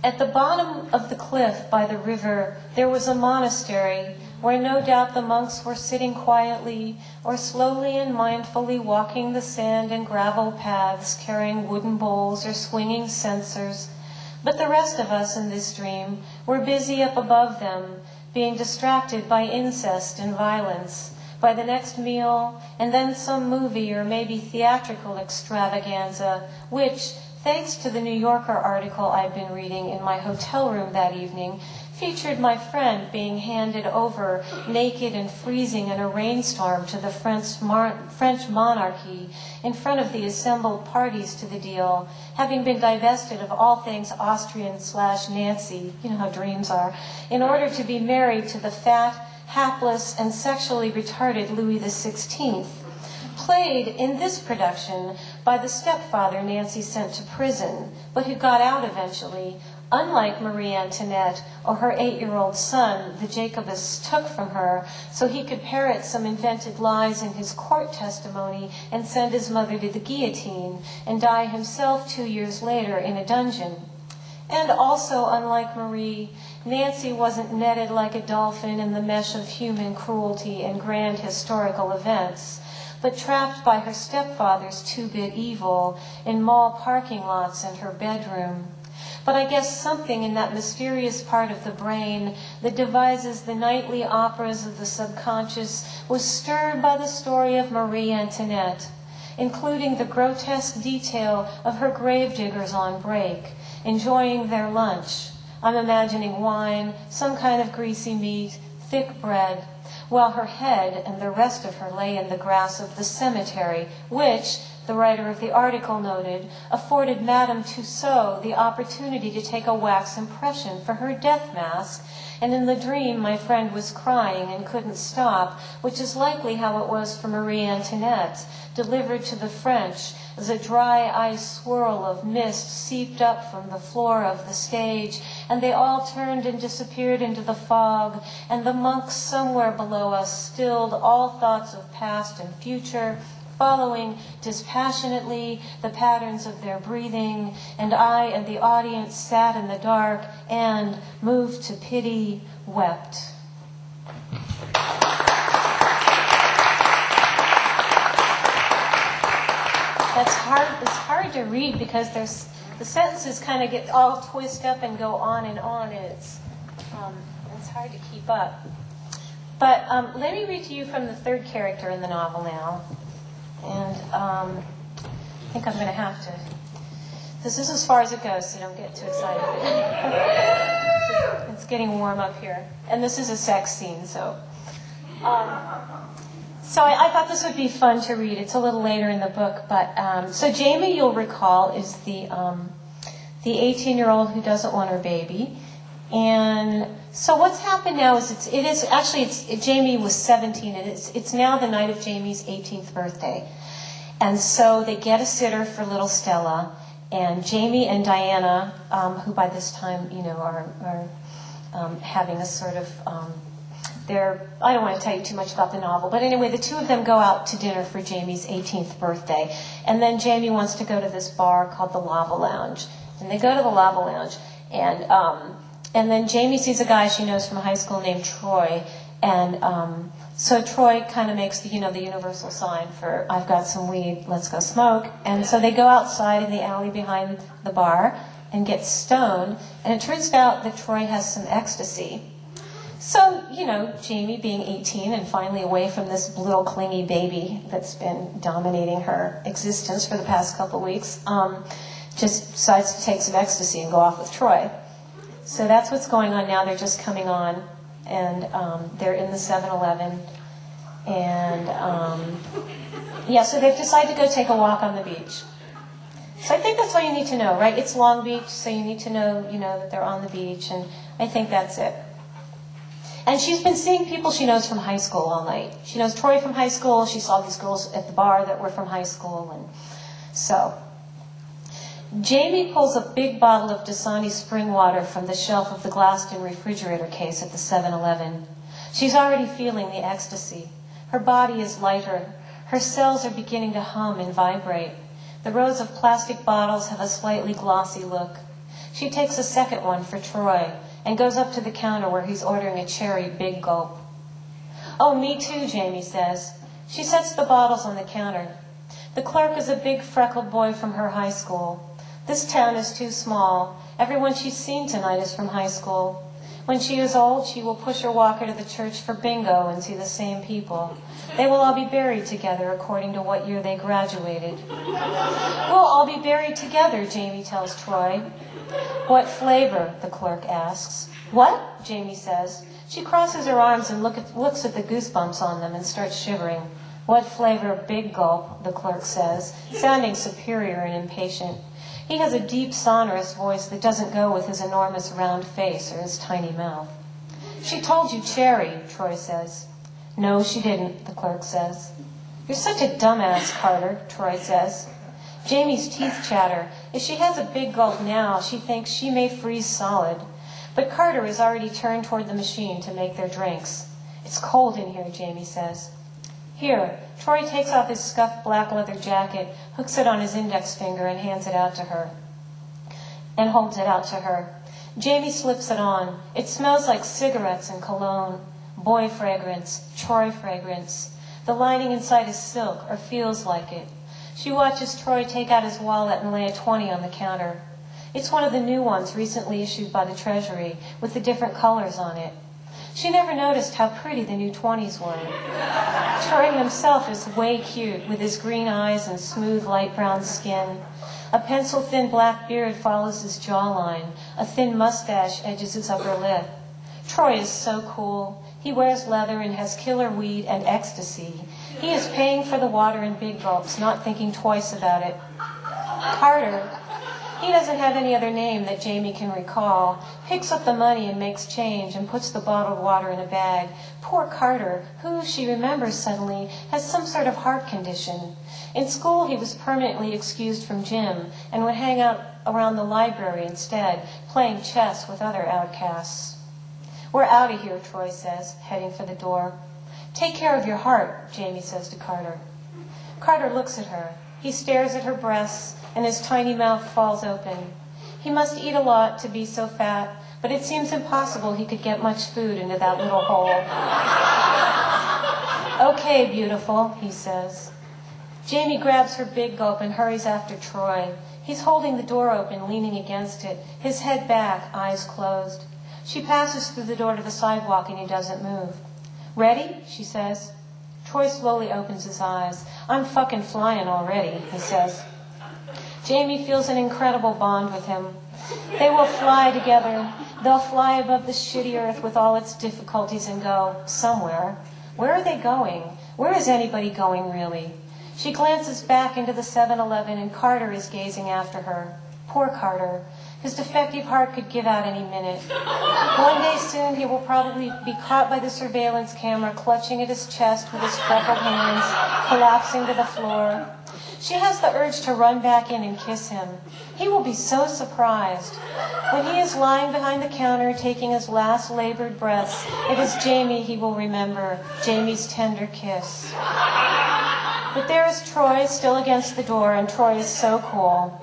At the bottom of the cliff by the river, there was a monastery where no doubt the monks were sitting quietly or slowly and mindfully walking the sand and gravel paths, carrying wooden bowls or swinging censers. But the rest of us in this dream were busy up above them, being distracted by incest and violence, by the next meal, and then some movie or maybe theatrical extravaganza, which, thanks to the New Yorker article I'd been reading in my hotel room that evening, featured my friend being handed over naked and freezing in a rainstorm to the French monarchy in front of the assembled parties to the deal, having been divested of all things Austrian/Nancy, you know how dreams are, in order to be married to the fat, hapless, and sexually retarded Louis XVI, played in this production by the stepfather Nancy sent to prison, but who got out eventually, unlike Marie Antoinette or her 8-year-old son, the Jacobists took from her, so he could parrot some invented lies in his court testimony and send his mother to the guillotine and die himself 2 years later in a dungeon. And also, unlike Marie, Nancy wasn't netted like a dolphin in the mesh of human cruelty and grand historical events, but trapped by her stepfather's two-bit evil in mall parking lots and her bedroom. But I guess something in that mysterious part of the brain that devises the nightly operas of the subconscious was stirred by the story of Marie Antoinette, including the grotesque detail of her gravediggers on break, enjoying their lunch. I'm imagining wine, some kind of greasy meat, thick bread, while her head and the rest of her lay in the grass of the cemetery, which, the writer of the article noted, afforded Madame Tussaud the opportunity to take a wax impression for her death mask, and in the dream my friend was crying and couldn't stop, which is likely how it was for Marie Antoinette, delivered to the French as a dry ice swirl of mist seeped up from the floor of the stage, and they all turned and disappeared into the fog, and the monks somewhere below us stilled all thoughts of past and future, following dispassionately the patterns of their breathing, and I and the audience sat in the dark and, moved to pity, wept. It's hard to read because the sentences kind of get all twisted up and go on, and it's hard to keep up. But let me read to you from the third character in the novel now. And I think I'm going to have to. This is as far as it goes, so don't get too excited. It's getting warm up here. And this is a sex scene, so. So I thought this would be fun to read. It's a little later in the book, but so Jamie, you'll recall, is the 18-year-old who doesn't want her baby. And so what's happened now is Jamie was 17, and it's now the night of Jamie's 18th birthday. And so they get a sitter for little Stella, and Jamie and Diana, who by this time, are having a sort of, I don't want to tell you too much about the novel, but anyway, the two of them go out to dinner for Jamie's 18th birthday. And then Jamie wants to go to this bar called the Lava Lounge. And they go to the Lava Lounge, and then Jamie sees a guy she knows from high school named Troy, and so Troy kind of makes the universal sign for, I've got some weed, let's go smoke. And so they go outside in the alley behind the bar and get stoned, and it turns out that Troy has some ecstasy. So, Jamie being 18 and finally away from this little clingy baby that's been dominating her existence for the past couple of weeks, just decides to take some ecstasy and go off with Troy. So that's what's going on now. They're just coming on, and they're in the 7-Eleven. And, so they've decided to go take a walk on the beach. So I think that's all you need to know, right? It's Long Beach, so you need to know, that they're on the beach, and I think that's it. And she's been seeing people she knows from high school all night. She knows Troy from high school. She saw these girls at the bar that were from high school, and so Jamie pulls a big bottle of Dasani spring water from the shelf of the glassed-in refrigerator case at the 7-Eleven. She's already feeling the ecstasy. Her body is lighter. Her cells are beginning to hum and vibrate. The rows of plastic bottles have a slightly glossy look. She takes a second one for Troy and goes up to the counter where he's ordering a cherry big gulp. "Oh, me too," Jamie says. She sets the bottles on the counter. The clerk is a big freckled boy from her high school. This town is too small. Everyone she's seen tonight is from high school. When she is old, she will push her walker to the church for bingo and see the same people. They will all be buried together according to what year they graduated. "We'll all be buried together," Jamie tells Troy. "What flavor?" the clerk asks. "What?" Jamie says. She crosses her arms and looks at the goosebumps on them and starts shivering. "What flavor big gulp?" the clerk says, sounding superior and impatient. He has a deep, sonorous voice that doesn't go with his enormous round face or his tiny mouth. "She told you cherry," Troy says. "No, she didn't," the clerk says. "You're such a dumbass, Carter," Troy says. Jamie's teeth chatter. If she has a big gulp now, she thinks she may freeze solid. But Carter has already turned toward the machine to make their drinks. "It's cold in here," Jamie says. "Here." Troy takes off his scuffed black leather jacket, hooks it on his index finger, and hands it out to her. And holds it out to her. Jamie slips it on. It smells like cigarettes and cologne. Boy fragrance, Troy fragrance. The lining inside is silk, or feels like it. She watches Troy take out his wallet and lay a 20 on the counter. It's one of the new ones recently issued by the Treasury, with the different colors on it. She never noticed how pretty the new 20s were. Troy himself is way cute, with his green eyes and smooth light brown skin. A pencil-thin black beard follows his jawline. A thin mustache edges his upper lip. Troy is so cool. He wears leather and has killer weed and ecstasy. He is paying for the water in big gulps, not thinking twice about it. Carter, he doesn't have any other name that Jamie can recall, picks up the money and makes change and puts the bottled water in a bag. Poor Carter, who, she remembers suddenly, has some sort of heart condition. In school, he was permanently excused from gym and would hang out around the library instead, playing chess with other outcasts. We're out of here, Troy says, heading for the door. Take care of your heart, Jamie says to Carter. Carter looks at her. He stares at her breasts, and his tiny mouth falls open. He must eat a lot to be so fat, but it seems impossible he could get much food into that little hole. Okay, beautiful, he says. Jamie grabs her big gulp and hurries after Troy. He's holding the door open, leaning against it, his head back, eyes closed. She passes through the door to the sidewalk and he doesn't move. Ready? She says. Troy slowly opens his eyes. I'm fucking flying already, he says. Jamie feels an incredible bond with him. They will fly together. They'll fly above the shitty earth with all its difficulties and go somewhere. Where are they going? Where is anybody going, really? She glances back into the 7-Eleven and Carter is gazing after her. Poor Carter. His defective heart could give out any minute. One day soon he will probably be caught by the surveillance camera clutching at his chest with his freckled hands, collapsing to the floor. She has the urge to run back in and kiss him. He will be so surprised. When he is lying behind the counter taking his last labored breaths, it is Jamie he will remember, Jamie's tender kiss. But there is Troy still against the door, and Troy is so cool.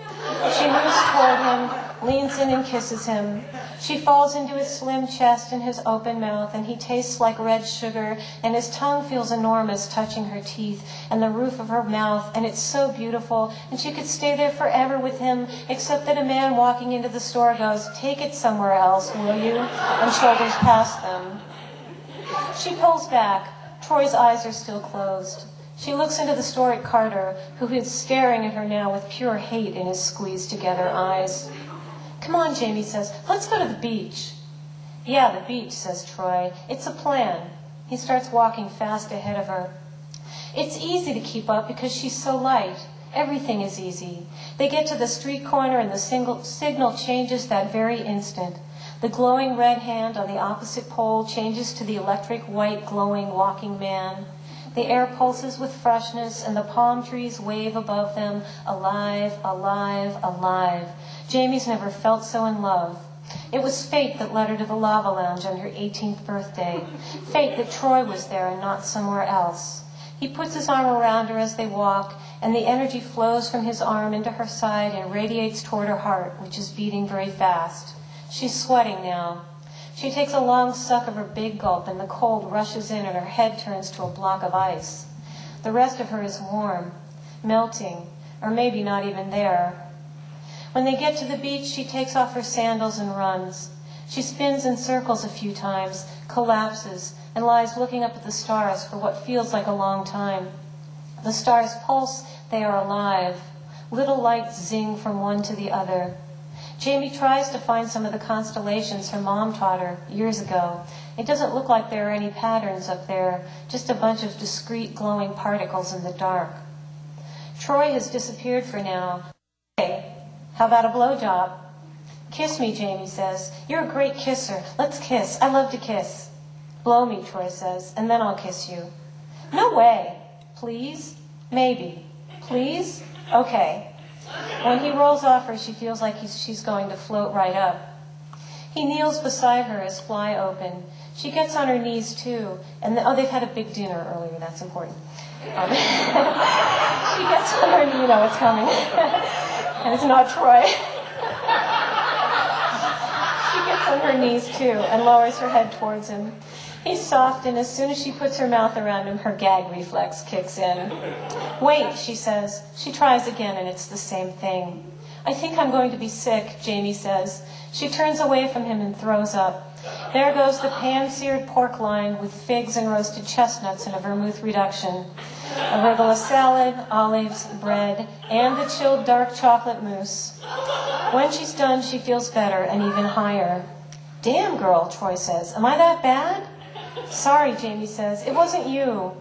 She moves toward him, leans in and kisses him. She falls into his slim chest and his open mouth, and he tastes like red sugar, and his tongue feels enormous touching her teeth and the roof of her mouth, and it's so beautiful, and she could stay there forever with him, except that a man walking into the store goes, "Take it somewhere else, will you?" and shoulders past them. She pulls back. Troy's eyes are still closed. She looks into the store at Carter, who is staring at her now with pure hate in his squeezed-together eyes. Come on, Jamie says. Let's go to the beach. Yeah, the beach, says Troy. It's a plan. He starts walking fast ahead of her. It's easy to keep up because she's so light. Everything is easy. They get to the street corner and the signal changes that very instant. The glowing red hand on the opposite pole changes to the electric white glowing walking man. The air pulses with freshness, and the palm trees wave above them, alive, alive, alive. Jamie's never felt so in love. It was fate that led her to the Lava Lounge on her 18th birthday. Fate that Troy was there and not somewhere else. He puts his arm around her as they walk, and the energy flows from his arm into her side and radiates toward her heart, which is beating very fast. She's sweating now. She takes a long suck of her big gulp, and the cold rushes in and her head turns to a block of ice. The rest of her is warm, melting, or maybe not even there. When they get to the beach, she takes off her sandals and runs. She spins in circles a few times, collapses, and lies looking up at the stars for what feels like a long time. The stars pulse, they are alive. Little lights zing from one to the other. Jamie tries to find some of the constellations her mom taught her years ago. It doesn't look like there are any patterns up there, just a bunch of discrete glowing particles in the dark. Troy has disappeared for now. Hey, how about a blowjob? Kiss me, Jamie says. You're a great kisser. Let's kiss. I love to kiss. Blow me, Troy says, and then I'll kiss you. No way. Please? Maybe. Please? Okay. When he rolls off her, she feels like she's going to float right up. He kneels beside her, his fly open. She gets on her knees, too. And they've had a big dinner earlier. That's important. She gets on her knee. You know it's coming. And it's not Troy. She on her knees too and lowers her head towards him. He's soft, and as soon as she puts her mouth around him, her gag reflex kicks in. Wait, she says. She tries again, and it's the same thing. I think I'm going to be sick, Jamie says. She turns away from him and throws up. There goes the pan-seared pork loin with figs and roasted chestnuts in a vermouth reduction. Arugula salad, olives, bread, and the chilled dark chocolate mousse. When she's done, she feels better and even higher. Damn, girl, Troy says. Am I that bad? Sorry, Jamie says. It wasn't you.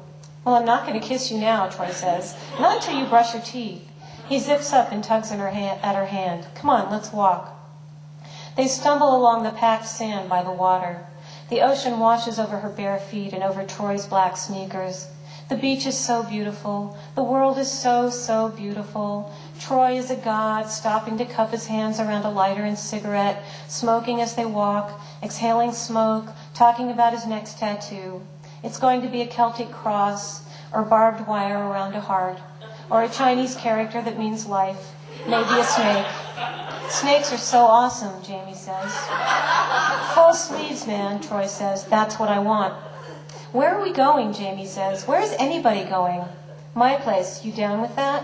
Well, I'm not going to kiss you now, Troy says. Not until you brush your teeth. He zips up and tugs at her hand. Come on, let's walk. They stumble along the packed sand by the water. The ocean washes over her bare feet and over Troy's black sneakers. The beach is so beautiful. The world is so, so beautiful. Troy is a god, stopping to cup his hands around a lighter and cigarette, smoking as they walk, exhaling smoke, talking about his next tattoo. It's going to be a Celtic cross, or barbed wire around a heart, or a Chinese character that means life, maybe a snake. Snakes are so awesome, Jamie says. Full sleeves, man, Troy says. That's what I want. Where are we going, Jamie says. Where is anybody going? My place. You down with that?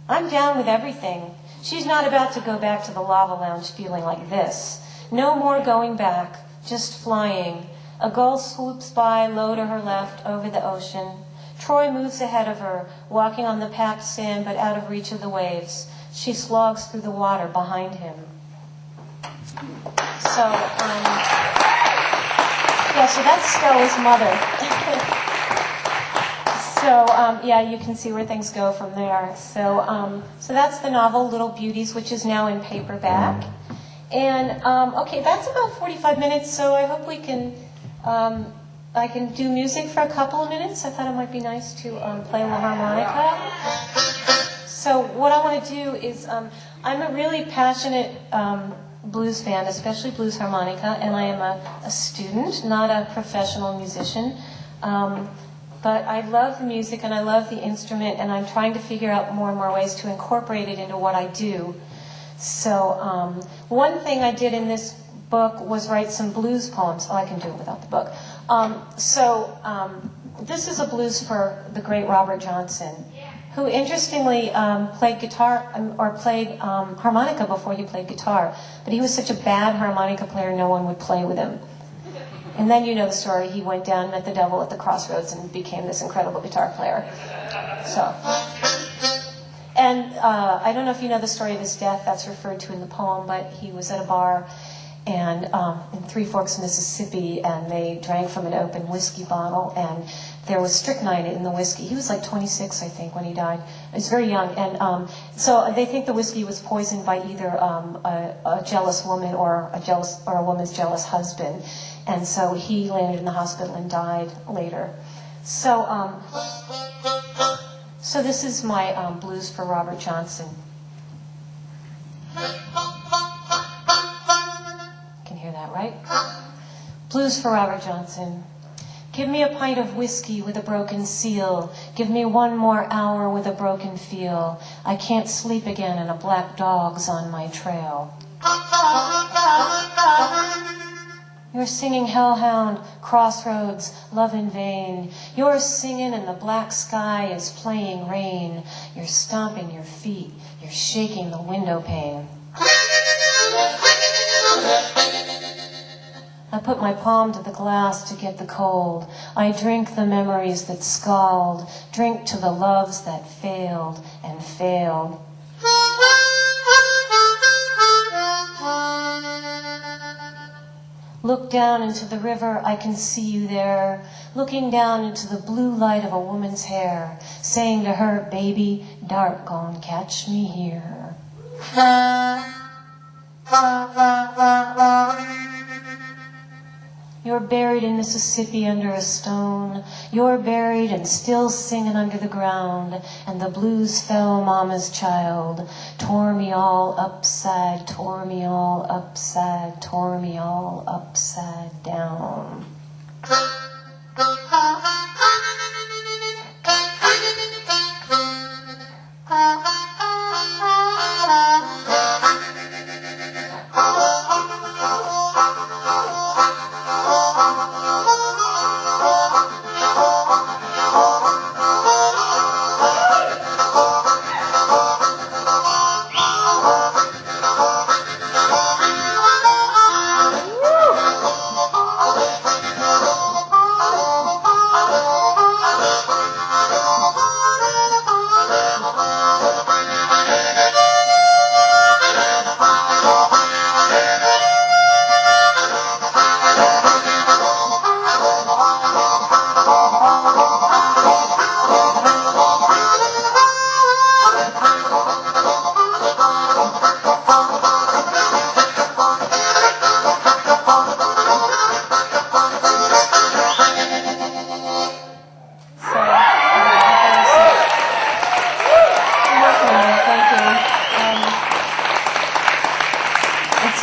I'm down with everything. She's not about to go back to the lava lounge feeling like this. No more going back, just flying. A gull swoops by low to her left over the ocean. Troy moves ahead of her, walking on the packed sand but out of reach of the waves. She slogs through the water behind him. So that's Stella's mother. You can see where things go from there. So that's the novel, Little Beauties, which is now in paperback. And, that's about 45 minutes, so I hope we can, I can do music for a couple of minutes. I thought it might be nice to play a harmonica. So what I want to do is, I'm a really passionate blues fan, especially blues harmonica, and I am a student, not a professional musician. But I love the music and I love the instrument, and I'm trying to figure out more and more ways to incorporate it into what I do. So one thing I did in this book was write some blues poems. Oh, I can do it without the book. This is a blues for the great Robert Johnson, who interestingly played guitar or played harmonica before he played guitar. But he was such a bad harmonica player, no one would play with him. And then you know the story. He went down, met the devil at the crossroads, and became this incredible guitar player. And I don't know if you know the story of his death. That's referred to in the poem, but he was at a bar and in Three Forks, Mississippi, and they drank from an open whiskey bottle, and there was strychnine in the whiskey. He was like 26, I think, when he died. He was very young, and so they think the whiskey was poisoned by either a jealous woman or a woman's jealous husband, and so he landed in the hospital and died later. So this is my blues for Robert Johnson. Can hear that, right? Blues for Robert Johnson. Give me a pint of whiskey with a broken seal. Give me one more hour with a broken feel. I can't sleep again and a black dog's on my trail. You're singing Hellhound, Crossroads, Love in Vain. You're singing and the black sky is playing rain. You're stomping your feet. You're shaking the window pane. I put my palm to the glass to get the cold. I drink the memories that scald. Drink to the loves that failed and failed. Look down into the river, I can see you there, looking down into the blue light of a woman's hair, saying to her, baby, dark gon' catch me here. You're buried in Mississippi under a stone. You're buried and still singing under the ground. And the blues fell, mama's child. Tore me all upside, tore me all upside, tore me all upside down.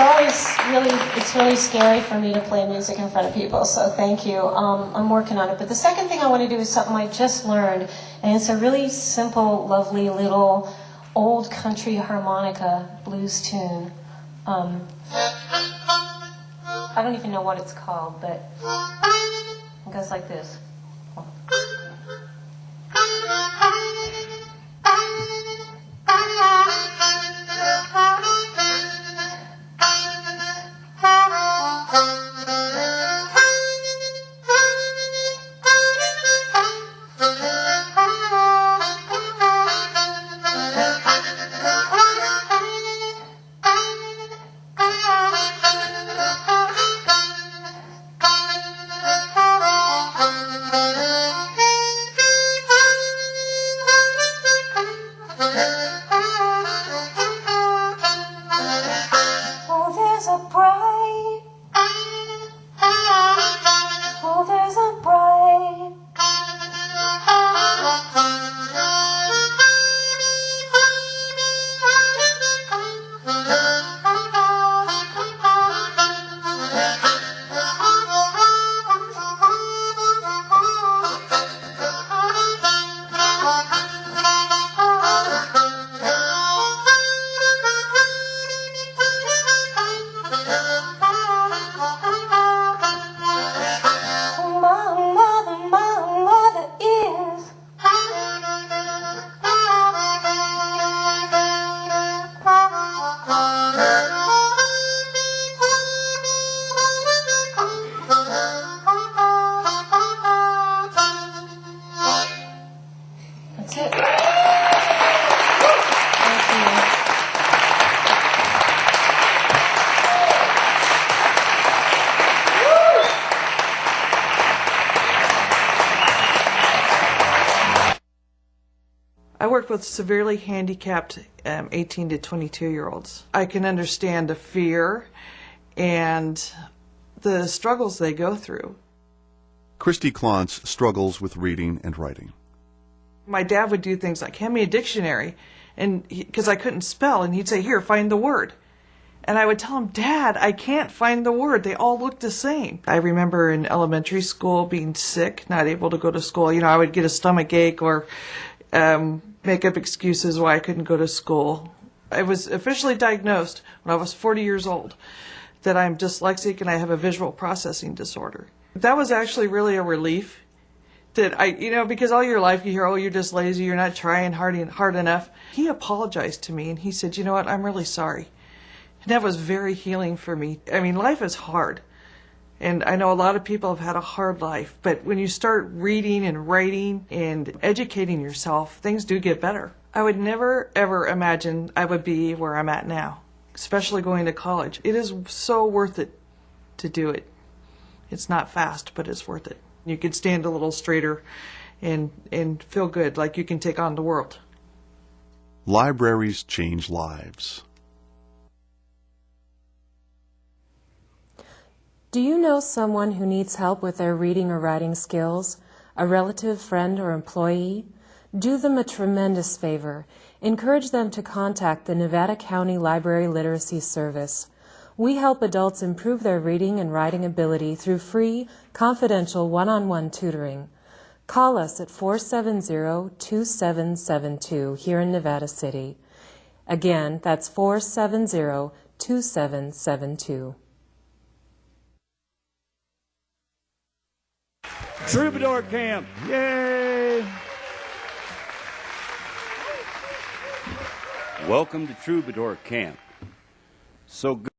it's really scary for me to play music in front of people, so thank you. I'm working on it. But the second thing I want to do is something I just learned, and it's a really simple, lovely little old country harmonica blues tune. I don't even know what it's called, but it goes like this. I work with severely handicapped 18 to 22-year-olds. I can understand the fear and the struggles they go through. Christy Klontz struggles with reading and writing. My dad would do things like hand me a dictionary, and because I couldn't spell, and he'd say, "Here, find the word." And I would tell him, "Dad, I can't find the word. They all look the same." I remember in elementary school being sick, not able to go to school. You know, I would get a stomach ache or make up excuses why I couldn't go to school. I was officially diagnosed when I was 40 years old that I'm dyslexic and I have a visual processing disorder. That was actually really a relief. That because all your life you hear, "Oh, you're just lazy, you're not trying hard enough." He apologized to me and he said, "You know what, I'm really sorry." And that was very healing for me. I mean, life is hard. And I know a lot of people have had a hard life, but when you start reading and writing and educating yourself, things do get better. I would never, ever imagine I would be where I'm at now, especially going to college. It is so worth it to do it. It's not fast, but it's worth it. You can stand a little straighter and feel good, like you can take on the world. Libraries change lives. Do you know someone who needs help with their reading or writing skills? A relative, friend, or employee? Do them a tremendous favor. Encourage them to contact the Nevada County Library Literacy Service. We help adults improve their reading and writing ability through free, confidential one-on-one tutoring. Call us at 470-2772 here in Nevada City. Again, that's 470-2772. Troubadour Camp, yay! Welcome to Troubadour Camp. So good.